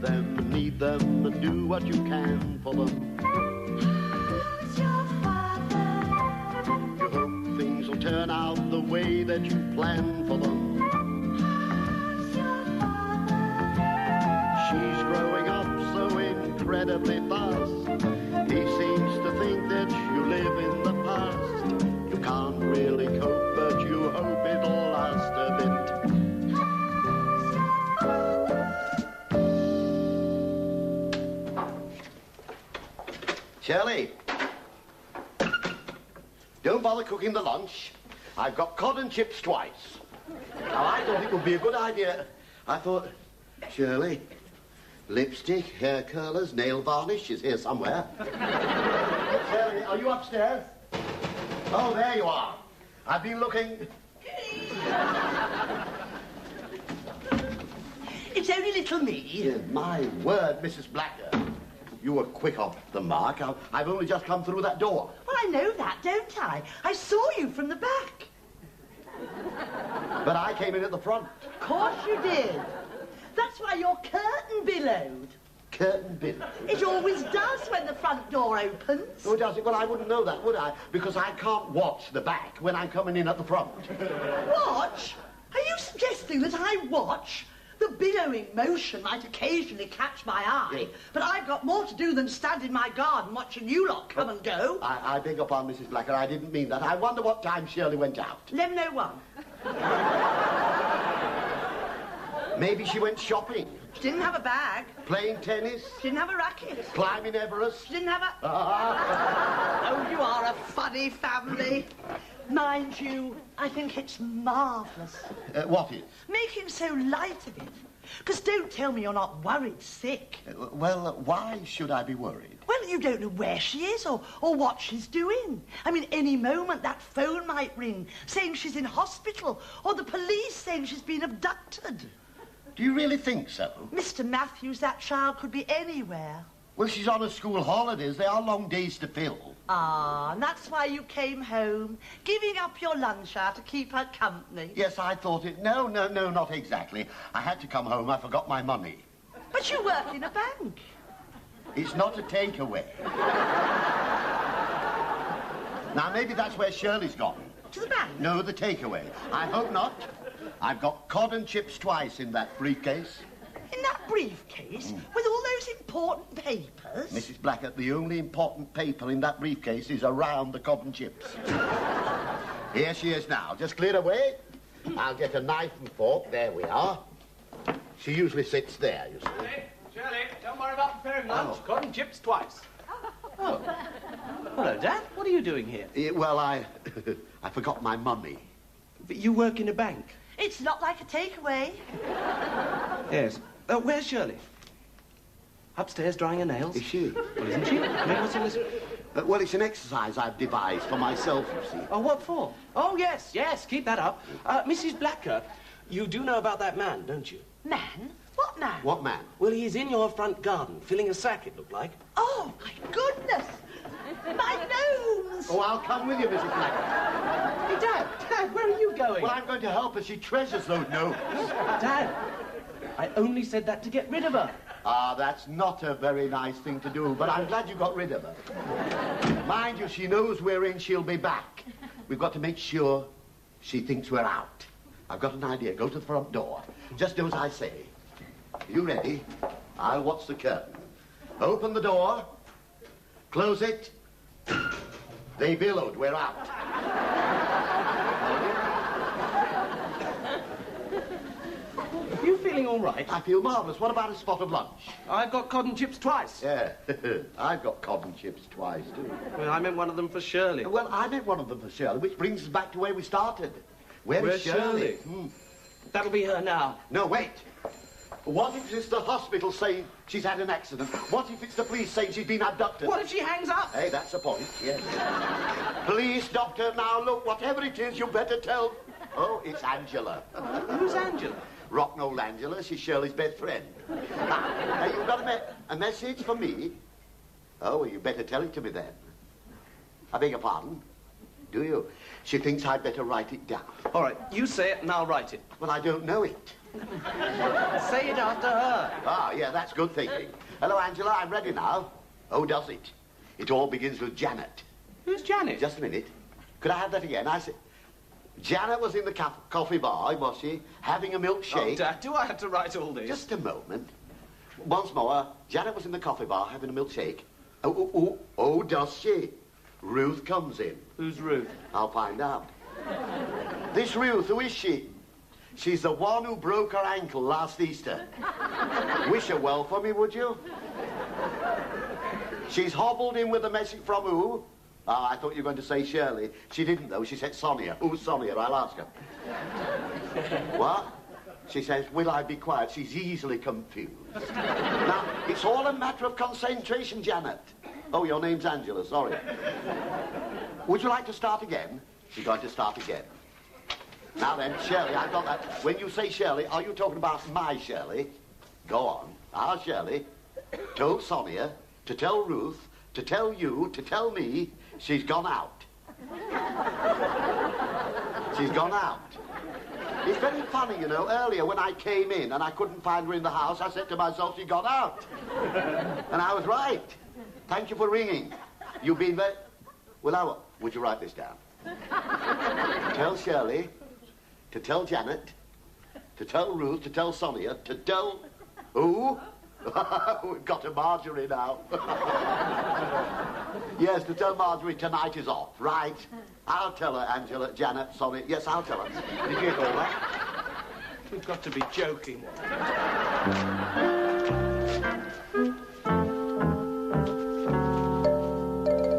them, need them, and do what you can for them. Who's your father? You hope things will turn out the way that you plan for them. Who's your father? She's growing up so incredibly fast. He seems to think that you live in the past. You can't really cope, but you hope it'll last a bit. Who's your father? Shirley, don't bother cooking the lunch. I've got cod and chips twice. Now, I thought it would be a good idea. I thought, Shirley, lipstick, hair curlers, nail varnish is here somewhere. Shirley, are you upstairs? Oh, there you are. I've been looking. It's only little me. Yeah, my word, Mrs. Blacker. You were quick off the mark. I've only just come through that door. Well, I know that, don't I? I saw you from the back. But I came in at the front. Of course you did. That's why your curtain billowed. Curtain billowed. It always does when the front door opens. Oh, does it? Well, I wouldn't know that, would I? Because I can't watch the back when I'm coming in at the front. Watch? Are you suggesting that I watch? The billowing motion might occasionally catch my eye, but I've got more to do than stand in my garden watching you lot come and go. I beg your pardon, Mrs. Blacker. I didn't mean that. I wonder what time Shirley went out. 11:01. Maybe she went shopping, She didn't have a bag. playing tennis, She didn't have a racket. climbing Everest. She didn't have a... Oh, you are a funny family. Mind you, I think it's marvellous. What is? Making so light of it. Because don't tell me you're not worried sick. Well, why should I be worried? Well, you don't know where she is or what she's doing. I mean, any moment that phone might ring saying she's in hospital or the police saying she's been abducted. Do you really think so? Mr. Matthews, that child could be anywhere. Well, she's on her school holidays. They are long days to fill. Ah, and that's why you came home, giving up your lunch hour to keep her company. Yes, I thought it. No, not exactly. I had to come home. I forgot my money. But you work in a bank. It's not a takeaway. Now, maybe that's where Shirley's gone. To the bank? No, the takeaway. I hope not. I've got cod and chips twice in that briefcase. In that briefcase? With all those important papers? Mrs. Blackett, the only important paper in that briefcase is around the cod and chips. Here she is now. Just clear away. I'll get a knife and fork. There we are. She usually sits there, you see. Shirley, don't worry about preparing lunch. Cod and chips twice. Oh. Hello, Dad. What are you doing here? Well, I forgot my money. But you work in a bank. It's not like a takeaway. Yes. Where's Shirley? Upstairs drying her nails. Is she? Well, isn't she? I mean, what's all this? Well, it's an exercise I've devised for myself, you see. Oh, what for? Oh, yes, keep that up. Mrs. Blacker, you do know about that man, don't you? Man? What man? What man? Well, he's in your front garden, filling a sack, it looked like. Oh, my goodness. My nose. Oh, I'll come with you, Mrs. Blackett. Hey, Dad, where are you going? Well, I'm going to help her. She treasures those notes. Dad, I only said that to get rid of her. Ah, that's not a very nice thing to do, but I'm glad you got rid of her. Mind you, she knows we're in, she'll be back. We've got to make sure she thinks we're out. I've got an idea. Go to the front door. Just do as I say. Are you ready? I'll watch the curtain. Open the door. Close it. They billowed. We're out. You feeling all right? I feel marvellous. What about a spot of lunch? I've got cod and chips twice. Yeah, I've got cod and chips twice, too. Well, I meant one of them for Shirley. Well, I meant one of them for Shirley, which brings us back to where we started. Where's Shirley? That'll be her now. No, wait. What if it's the hospital saying she's had an accident? What if it's the police saying she's been abducted? What if she hangs up? Hey, that's the point, yes. Police, doctor, now look, whatever it is, you better tell... Oh, it's Angela. Who's Angela? Rocknold Angela, she's Shirley's best friend. Now, you've got a message for me? Oh, well, you better tell it to me then. I beg your pardon? Do you? She thinks I'd better write it down. All right, you say it and I'll write it. Well, I don't know it. Say it after her. Ah, yeah, that's good thinking. Hello, Angela, I'm ready now. Oh, does it? It all begins with Janet. Who's Janet? Just a minute. Could I have that again? I said, Janet was in the coffee bar, was she? Having a milkshake. Oh, Dad, do I have to write all this? Just a moment. Once more, Janet was in the coffee bar having a milkshake. Oh, does she? Ruth comes in. Who's Ruth? I'll find out. This Ruth, who is she? She's the one who broke her ankle last Easter. Wish her well for me, would you? She's hobbled in with a message from who? Oh, I thought you were going to say Shirley. She didn't, though. She said Sonia. Who's Sonia? I'll ask her. What? She says, will I be quiet? She's easily confused. Now, it's all a matter of concentration, Janet. Oh, your name's Angela, sorry. Would you like to start again? She's going to start again. Now then, Shirley, I've got that. When you say Shirley, are you talking about my Shirley? Go on. Our Shirley told Sonia to tell Ruth, to tell you, to tell me, she's gone out. She's gone out. It's very funny, you know. Earlier, when I came in and I couldn't find her in the house, I said to myself, she got out. And I was right. Thank you for ringing. You've been very... Well, would you write this down? Tell Shirley, to tell Janet, to tell Ruth, to tell Sonia, to tell... Who? We've got a Marjorie now. Yes, to tell Marjorie tonight is off, right? I'll tell her, Angela, Janet, Sonia. Yes, I'll tell her. Did you get all that? You've got to be joking.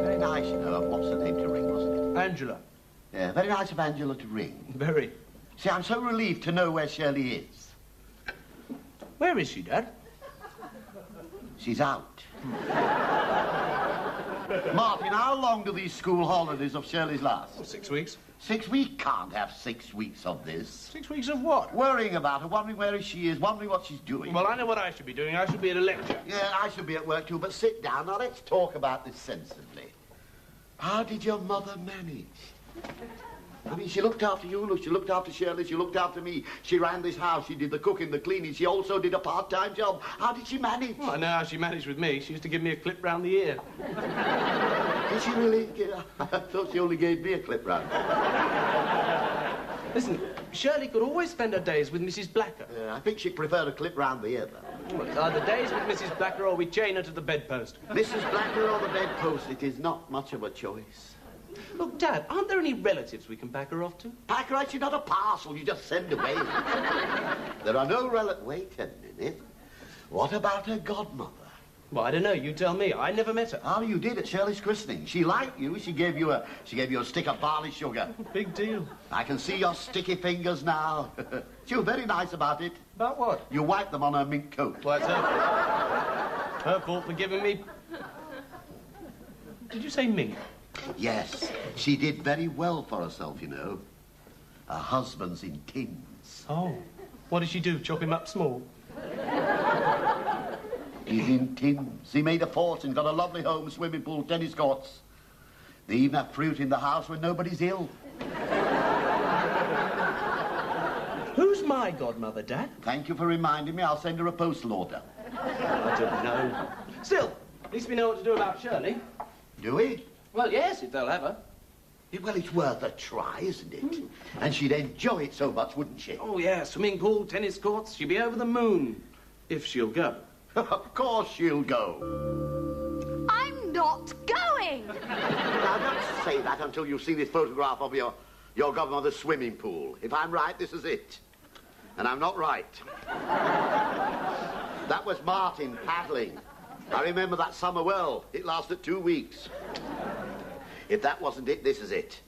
Very nice, you know, of what's her name to ring, wasn't it? Angela. Yeah, very nice of Angela to ring. Very. See, I'm so relieved to know where Shirley is. Where is she, Dad? She's out. Martin, how long do these school holidays of Shirley's last? Oh, 6 weeks. 6 weeks? Can't have 6 weeks of this. 6 weeks of what? Worrying about her, wondering where she is, wondering what she's doing. Well, I know what I should be doing. I should be at a lecture. Yeah, I should be at work too, but sit down. Now, let's talk about this sensibly. How did your mother manage? I mean, she looked after you, she looked after Shirley, she looked after me. She ran this house, she did the cooking, the cleaning. She also did a part-time job. How did she manage? Well, I know how she managed with me. She used to give me a clip round the ear. Did she really? I thought she only gave me a clip round. Listen, Shirley could always spend her days with Mrs. Blacker. I think she preferred a clip round the ear, though. Well, it's either days with Mrs. Blacker or we chain her to the bedpost. Mrs. Blacker or the bedpost, it is not much of a choice. Look, Dad, aren't there any relatives we can pack her off to? Pack her, she's not a parcel you just send away. There are no relatives. Wait a minute. What about her godmother? Well, I don't know. You tell me. I never met her. Oh, you did at Shirley's christening. She liked you. She gave you a stick of barley sugar. Big deal. I can see your sticky fingers now. She was very nice about it. About what? You wiped them on her mink coat. Well, that's her fault. Her fault for giving me... Did you say mink? Yes, she did very well for herself, you know. Her husband's in tins. Oh. What did she do? Chop him up small? He's in tins. He made a fortune, got a lovely home, swimming pool, tennis courts. They even have fruit in the house when nobody's ill. Who's my godmother, Dad? Thank you for reminding me. I'll send her a postal order. I don't know. Still, at least we know what to do about Shirley. Do we? Well, yes, if they'll have her. Yeah, well, it's worth a try, isn't it? And she'd enjoy it so much, wouldn't she? Oh, yeah, swimming pool, tennis courts. She'll be over the moon. If she'll go. Of course she'll go. I'm not going. Now, don't say that until you've seen this photograph of your godmother's swimming pool. If I'm right, this is it. And I'm not right. That was Martin paddling. I remember that summer well. It lasted 2 weeks. If that wasn't it, this is it.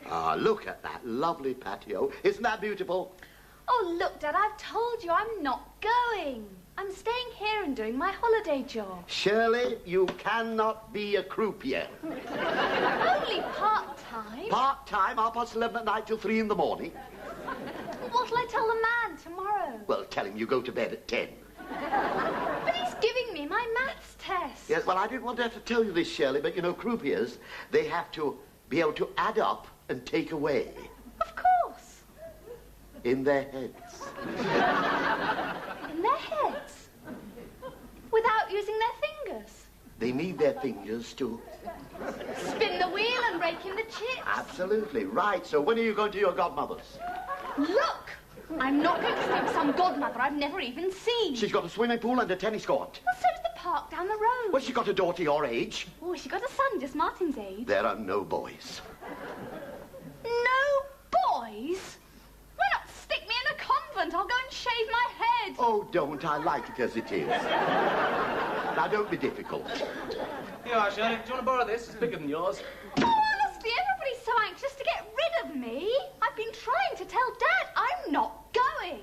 Ah, look at that lovely patio. Isn't that beautiful? Oh, look, Dad, I've told you I'm not going. I'm staying here and doing my holiday job. Shirley, you cannot be a croupier. Only part-time. Part-time, 11:30 at night till 3 in the morning. What'll I tell the man tomorrow? Well, tell him you go to bed at 10. But he's giving me my maths test. Yes, well, I didn't want to have to tell you this, Shirley, but, you know, croupiers, they have to be able to add up and take away. Of course. In their heads. In their heads? Without using their fingers? They need their fingers to... Spin the wheel and rake in the chips? Absolutely, right. So when are you going to your godmother's? Look! I'm not going to stay with some godmother I've never even seen. She's got a swimming pool and a tennis court. Well, so does the park down the road. Well, she got a daughter your age. Oh, she got a son just Martin's age. There are no boys. No boys? Why not stick me in a convent? I'll go and shave my head. Oh, don't. I like it as it is. Now, don't be difficult. Here you are, Shirley. Do you want to borrow this? It's bigger than yours. Oh, honestly, everybody's so anxious to get rid of me. I've been trying to tell Dad I'm not going.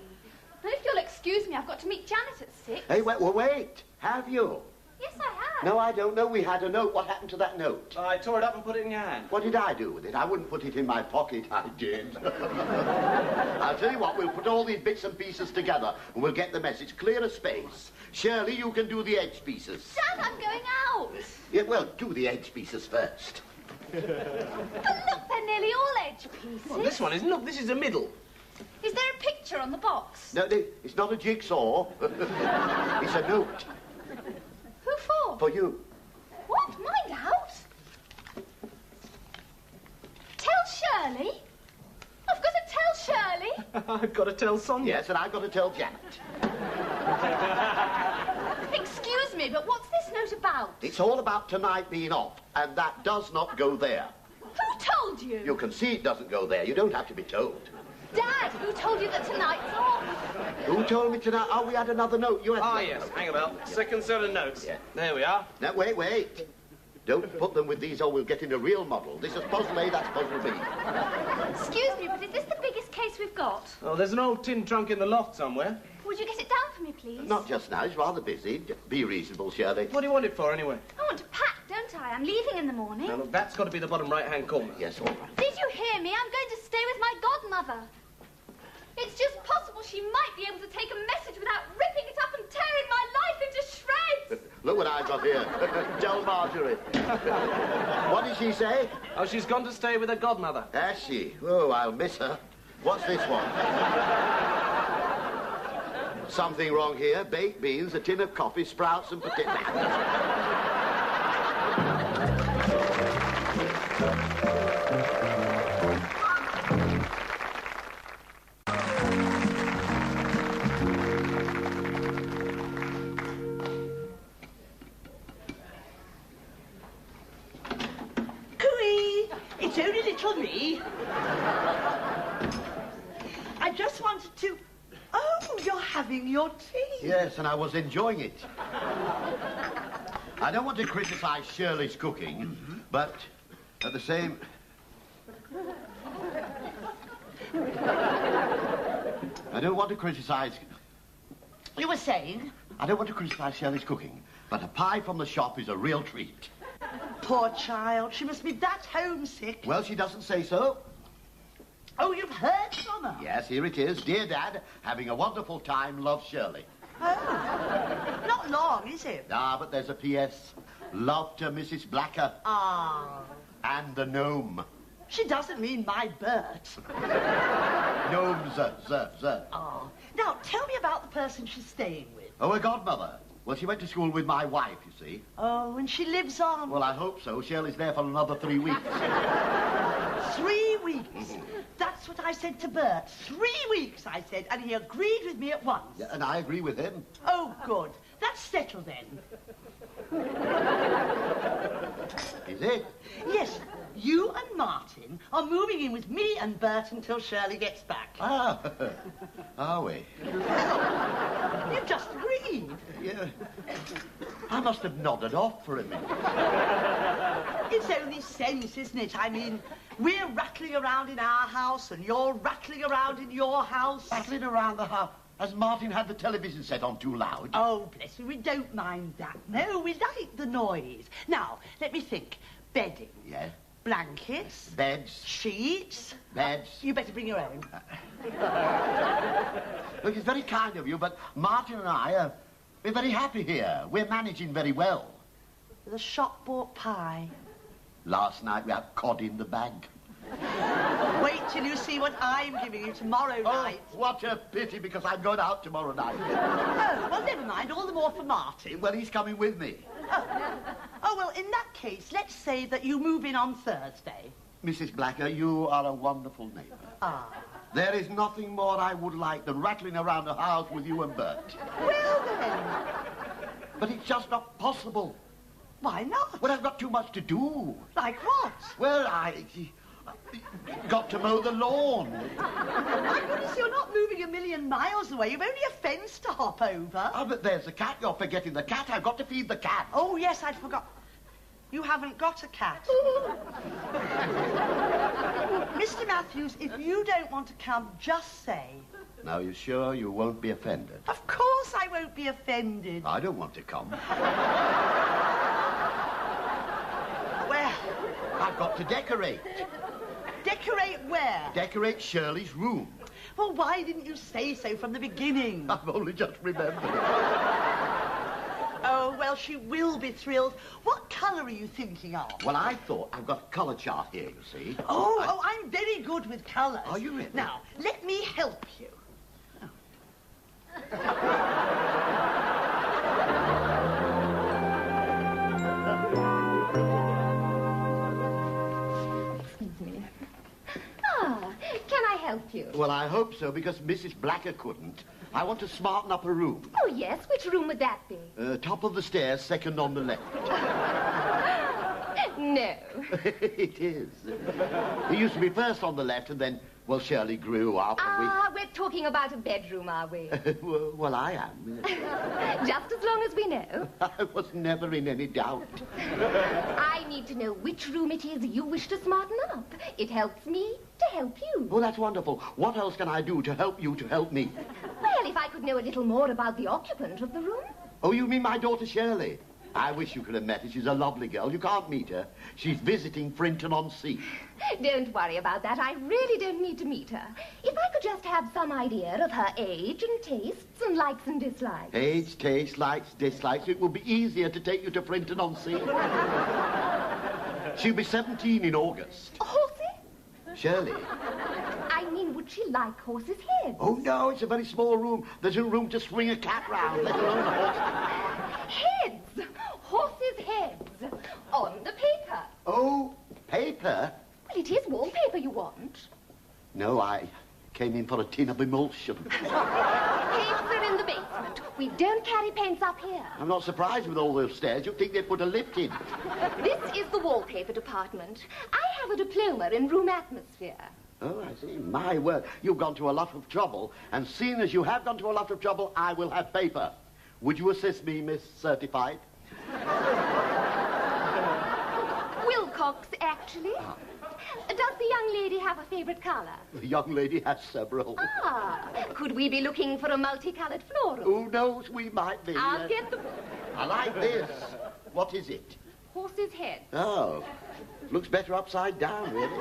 And if you'll excuse me, I've got to meet Janet at 6. Hey, wait. Have you? Yes, I have. No, I don't know. We had a note. What happened to that note? I tore it up and put it in your hand. What did I do with it? I wouldn't put it in my pocket, I did. I'll tell you what, we'll put all these bits and pieces together and we'll get the message clear of space. Shirley, you can do the edge pieces. Dad, I'm going out. Yeah, well, do the edge pieces first. But look, they're nearly all edge pieces. Well, this one isn't. Look, this is the middle. Is there a picture on the box? No, it's not a jigsaw. It's a note. Who for? For you. What? Mind out? Tell Shirley? I've got to tell Shirley. I've got to tell Sonia. Yes, and I've got to tell Janet. Excuse me, but what's this note about? It's all about tonight being off, and that does not go there. Who told you? You can see it doesn't go there. You don't have to be told. Dad, who told you that tonight's off? Who told me tonight? Oh, we had another note. You had Ah, another yes. note. Hang about. Second set of notes. Yeah. There we are. Now, wait. Don't put them with these or we'll get in a real model. This is puzzle A, that's puzzle B. Excuse me, but is this the biggest case we've got? Oh, there's an old tin trunk in the loft somewhere. Would you get it down for me, please? Not just now. It's rather busy. Be reasonable, Shirley. What do you want it for, anyway? I want to pack, don't I? I'm leaving in the morning. Now, look, that's got to be the bottom right-hand corner. Yes, all right. Did you hear me? I'm going to stay with my godmother. It's just possible she might be able to take a message without ripping it up and tearing my life into shreds. Look what I got here. Tell Marjorie. What did she say? Oh, she's gone to stay with her godmother. Has she? Oh, I'll miss her. What's this one? Something wrong here. Baked beans, a tin of coffee, sprouts and potatoes. It's only little me. I just wanted to... Oh, you're having your tea. Yes, and I was enjoying it. I don't want to criticize Shirley's cooking, but at the same... I don't want to criticize... You were saying? I don't want to criticize Shirley's cooking, but a pie from the shop is a real treat. Poor child. She must be that homesick. Well, she doesn't say so. Oh, you've heard from her? Yes, here it is. Dear Dad, having a wonderful time, love Shirley. Oh. Not long, is it? Ah, but there's a P.S. Love to Mrs. Blacker. Ah. And the gnome. She doesn't mean my Bert. Gnome, z. Oh. Now, tell me about the person she's staying with. Oh, her godmother. Well, she went to school with my wife, you see. Oh, and she lives on... Well, I hope so. Shirley's there for another 3 weeks. 3 weeks. That's what I said to Bert. 3 weeks, I said, and he agreed with me at once. Yeah, and I agree with him. Oh, good. That's settled then. Is it? Yes, you and Martin are moving in with me and Bert until Shirley gets back. Ah, are we? You've just agreed. Yeah. I must have nodded off for a minute. It's only sense, isn't it? I mean, we're rattling around in our house and you're rattling around in your house. Rattling around the house. Has Martin had the television set on too loud? Oh, bless you, we don't mind that. No, we like the noise. Now, let me think. Bedding. Yes. Blankets. Beds. Sheets. Beds. You better bring your own. Look, it's very kind of you, but Martin and I we're very happy here. We're managing very well. The shop bought pie. Last night we had cod in the bag. Wait till you see what I'm giving you tomorrow night. Oh, what a pity, because I'm going out tomorrow night. Oh, well, never mind. All the more for Martin. Well, he's coming with me. Oh, well, in that case, let's say that you move in on Thursday. Mrs. Blacker, you are a wonderful neighbour. Ah. There is nothing more I would like than rattling around the house with you and Bert. Well, then. But it's just not possible. Why not? Well, I've got too much to do. Like what? Well, I got to mow the lawn. My goodness, you're not moving 1,000,000 miles away. You've only a fence to hop over. Oh, but there's the cat. You're forgetting the cat. I've got to feed the cat. Oh, yes, I'd forgot. You haven't got a cat. Mr. Matthews, if you don't want to come, just say. Now, you're sure you won't be offended? Of course I won't be offended. I don't want to come. Well, I've got to decorate. decorate where? Decorate Shirley's room. Well, why didn't you say so from the beginning? I've only just remembered. Oh, well, she will be thrilled. What colour are you thinking of? Well, I thought I've got a colour chart here, you see. Oh, I'm very good with colours. Are you really? Now, let me help you. Excuse me. Ah, can I help you? Well, I hope so, because Mrs. Blacker couldn't. I want to smarten up her room. Oh, yes. Which room would that be? Top of the stairs, second on the left. No. It is. It used to be first on the left, and then, well, Shirley grew up. Ah, we're talking about a bedroom, are we? Well, I am. Just as long as we know. I was never in any doubt. I need to know which room it is you wish to smarten up. It helps me to help you. Oh, that's wonderful. What else can I do to help you to help me? Well, if I could know a little more about the occupant of the room. Oh, you mean my daughter Shirley? I wish you could have met her. She's a lovely girl. You can't meet her. She's visiting Frinton-on-Sea. Don't worry about that. I really don't need to meet her. If I could just have some idea of her age and tastes and likes and dislikes. Age, taste, likes, dislikes. It will be easier to take you to Frinton-on-Sea. She'll be 17 in August. Horsey? Shirley? I mean, would she like horses' heads? Oh, no, it's a very small room. There's no room to swing a cat round, let alone a horse. Heads! Horses' heads. On the paper. Oh, paper? Well, it is wallpaper you want. No, I came in for a tin of emulsion. Paints are in the basement. We don't carry paints up here. I'm not surprised with all those stairs. You'd think they'd put a lift in. This is the wallpaper department. I have a diploma in room atmosphere. Oh, I see. My word. You've gone to a lot of trouble. And seeing as you have gone to a lot of trouble, I will have paper. Would you assist me, Miss Certified? Wilcox, actually. Does the young lady have a favorite color? The young lady has several. Ah, could we be looking for a multicolored floral? Who knows? We might be. I'll get the book. I like this. What is it? Horse's head. Oh, looks better upside down, really.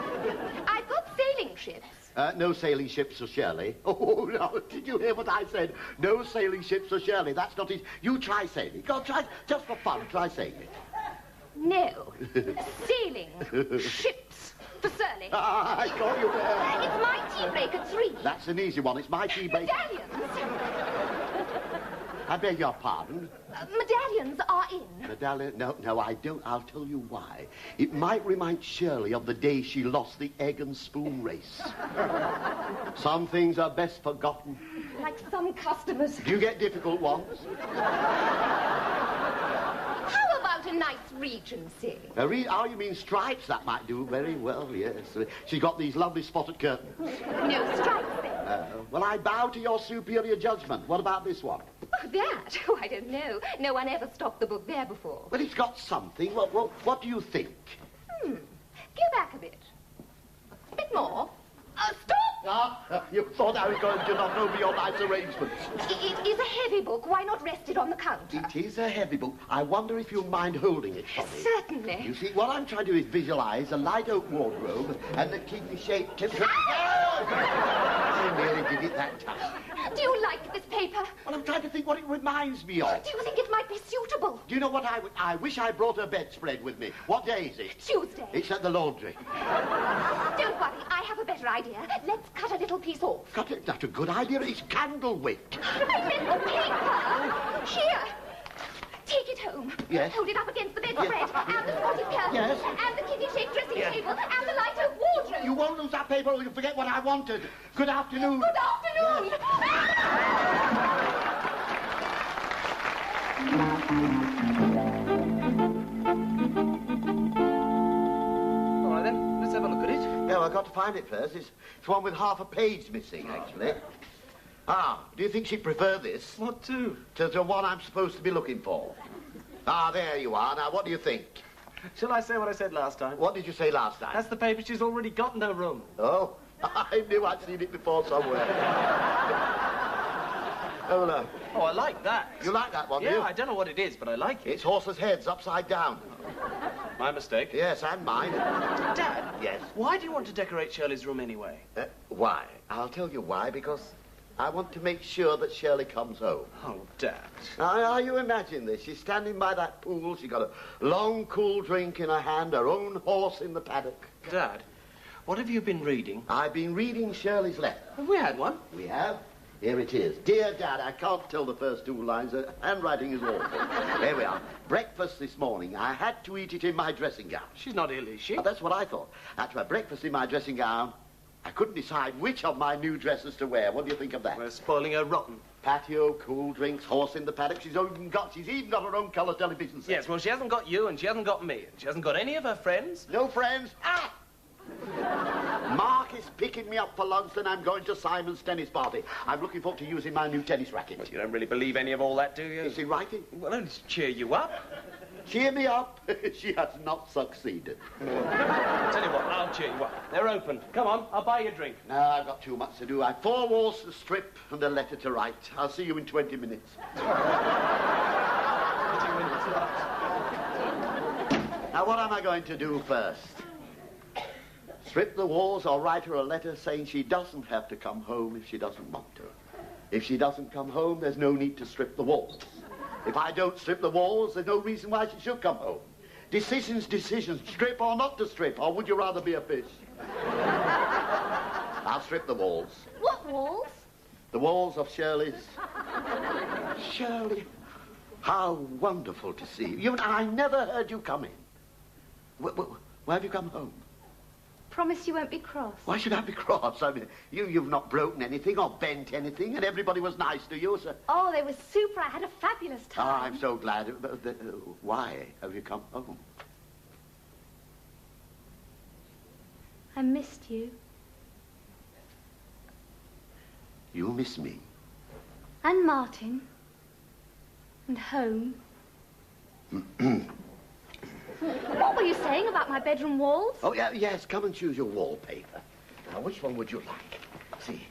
I've got sailing ships. No sailing ships for Shirley. Oh, no, did you hear what I said? No sailing ships for Shirley. That's not it. You try sailing. Go on, try, just for fun, try sailing it. No. Sailing ships for Shirley. Ah, I got you there. It's my tea break at 3. That's an easy one. It's my tea break. Medallions. I beg your pardon. Medallions are in. Medallion? No, I don't. I'll tell you why. It might remind Shirley of the day she lost the egg and spoon race. Some things are best forgotten. Like some customers. Do you get difficult ones? How about a nice Regency? Oh, you mean stripes? That might do very well, yes. She's got these lovely spotted curtains. No stripes then. Well, I bow to your superior judgment. What about this one? Oh, that? Oh, I don't know. No one ever stopped the book there before. Well, it's got something. What do you think? Go back a bit. A bit more. Stop! Ah, you thought I was going to knock over your nice arrangements. It is a heavy book. Why not rest it on the counter? It is a heavy book. I wonder if you'll mind holding it for me. Certainly. You see, what I'm trying to do is visualize a light oak wardrobe and the kidney-shaped... I nearly did it that time. Do you like this paper? Well, I'm trying to think what it reminds me of. Do you think it might be suitable? Do you know what I wish I brought a bedspread with me. What day is it? Tuesday. It's at the laundry. Don't worry, I have a better idea. Let's cut a little piece off. Got it? That's a good idea. It's candle wick. I meant the paper. Here. Take it home. Yes. Hold it up against the bedspread. Yes. And the spotted curtain. Yes. And the kitty-shaped dressing Yes. table. And the light oak wardrobe. You won't lose that paper or you'll forget what I wanted. Good afternoon. Good afternoon. All right, then. Let's have a look at it. No, I've got to find it first. It's one with half a page missing, actually. Ah, do you think she'd prefer this What to? to the one I'm supposed to be looking for? Ah, there you are. Now, what do you think? Shall I say what I said last time? What did you say last time? That's the paper she's already got in her room. Oh, I knew I'd seen it before somewhere. Oh, no. Oh, I like that. You like that one, do Yeah, you? I don't know what it is, but I like it. It's horses' heads upside down. My mistake. Yes, and mine. Dad, Yes. why do you want to decorate Shirley's room anyway? Why? I'll tell you why. Because I want to make sure that Shirley comes home. Oh, Dad. Now, you imagine this. She's standing by that pool. She's got a long, cool drink in her hand, her own horse in the paddock. Dad, what have you been reading? I've been reading Shirley's letter. Have we had one? We have. Here it is. Dear Dad, I can't tell the first two lines. The handwriting is awful. There we are. Breakfast this morning. I had to eat it in my dressing gown. She's not ill, is she? Oh, that's what I thought. I had to have breakfast in my dressing gown. I couldn't decide which of my new dresses to wear. What do you think of that? We're spoiling her rotten. Patio, cool drinks, horse in the paddock. She's even got her own colour television set. Yes, well, she hasn't got you and she hasn't got me. And she hasn't got any of her friends. No friends. Ah! Mark is picking me up for lunch and I'm going to Simon's tennis party. I'm looking forward to using my new tennis racket. Well, you don't really believe any of all that, do you? Is he writing? Well, only to cheer you up. Cheer me up. She has not succeeded. I'll tell you what, I'll cheer you up. They're open. Come on, I'll buy you a drink. No, I've got too much to do. I've 4 walls to strip and a letter to write. I'll see you in 20 minutes. Now, what am I going to do first? Strip the walls or write her a letter saying she doesn't have to come home if she doesn't want to. If she doesn't come home, there's no need to strip the walls. If I don't strip the walls, there's no reason why she should come home. Decisions, strip or not to strip, or would you rather be a fish? I'll strip the walls. What walls? The walls of Shirley's. Shirley, how wonderful to see you. I never heard you come in. Where have you come home? Promise you won't be cross. Why should I be cross? I mean, you've not broken anything or bent anything, and everybody was nice to you, so... Oh, they were super. I had a fabulous Oh, time. I'm so glad. Why have you come home? I missed you. You miss me. And Martin. And home. What were you saying about my bedroom walls? Oh, yeah, yes, come and choose your wallpaper. Now, which one would you like? See,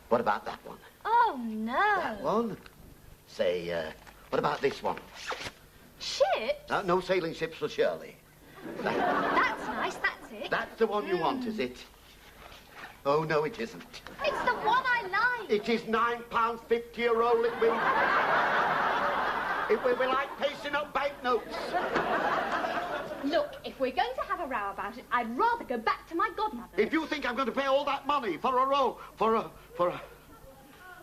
what about that one? Oh, no. That one? Say, what about this one? Ship? No sailing ships for Shirley. That's nice, that's it. That's the one you want, is it? Oh, no, it isn't. It's the one I like. It is £9.50 a roll, it will. It will be like pasting up banknotes. Look, if we're going to have a row about it, I'd rather go back to my godmother. If you think I'm going to pay all that money for a roll, for a...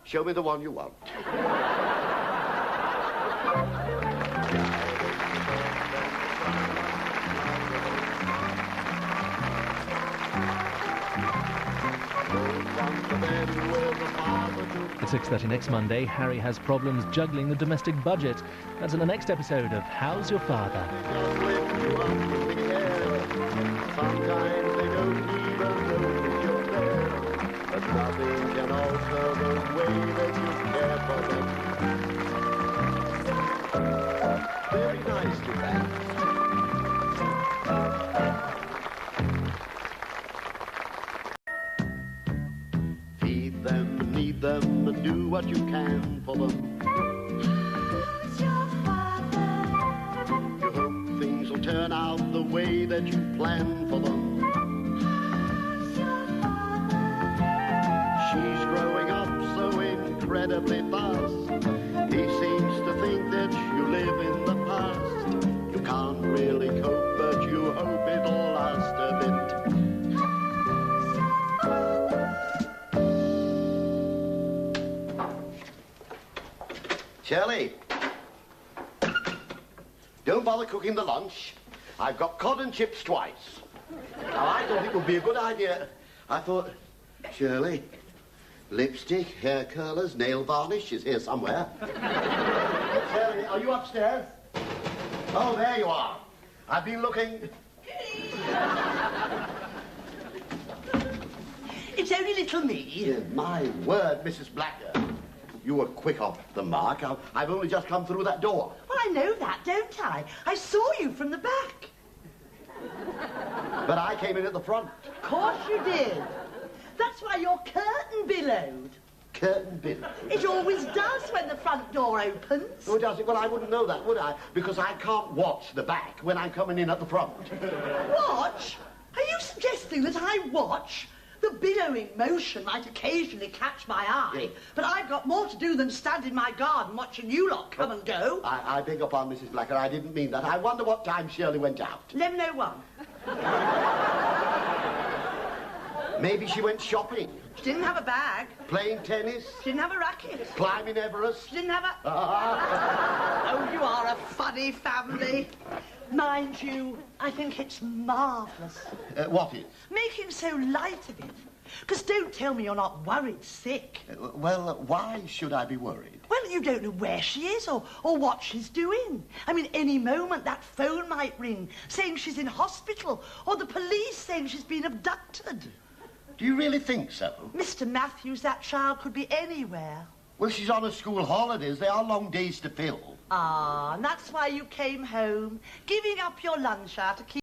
Show me the one you want. At 6:30 next Monday, Harry has problems juggling the domestic budget. That's in the next episode of How's Your Father? Sometimes they don't even notice you're there, but nothing can alter the way that you care for them. Very nice to that. Feed them, need them, and do what you can for them. Who's your father? You hope things will turn out the way that you plan for them. Who's your father? She's grown incredibly fast. He seems to think that you live in the past. You can't really cope, but you hope it'll last a bit. Shirley, don't bother cooking the lunch. I've got cod and chips twice. Now, I thought it would be a good idea. I thought, Shirley, lipstick, hair curlers, nail varnish is here somewhere. Shirley, are you upstairs? Oh, there you are. I've been looking. It's only little me. Yeah, my word, Mrs. Blacker. You were quick off the mark. I've only just come through that door. Well, I know that, don't I? I saw you from the back. But I came in at the front. Of course you did. That's why your curtain billowed. Curtain billowed? It always does when the front door opens. Oh, does it? Well, I wouldn't know that, would I? Because I can't watch the back when I'm coming in at the front. Watch? Are you suggesting that I watch? The billowing motion might occasionally catch my eye, but I've got more to do than stand in my garden watching you lot come and go. I beg your pardon, Mrs. Blacker. I didn't mean that. I wonder what time Shirley went out. 11:01. Maybe she went shopping. She didn't have a bag. Playing tennis. She didn't have a racket. Climbing Everest. She didn't have a... Oh, you are a funny family. Mind you, I think it's marvellous. What is? Making so light of it. Because don't tell me you're not worried sick. Well, why should I be worried? Well, you don't know where she is or what she's doing. I mean, any moment that phone might ring saying she's in hospital or the police saying she's been abducted. Do you really think so? Mr. Matthews, that child could be anywhere. Well, she's on her school holidays. They are long days to fill. Ah, and that's why you came home, giving up your lunch hour to keep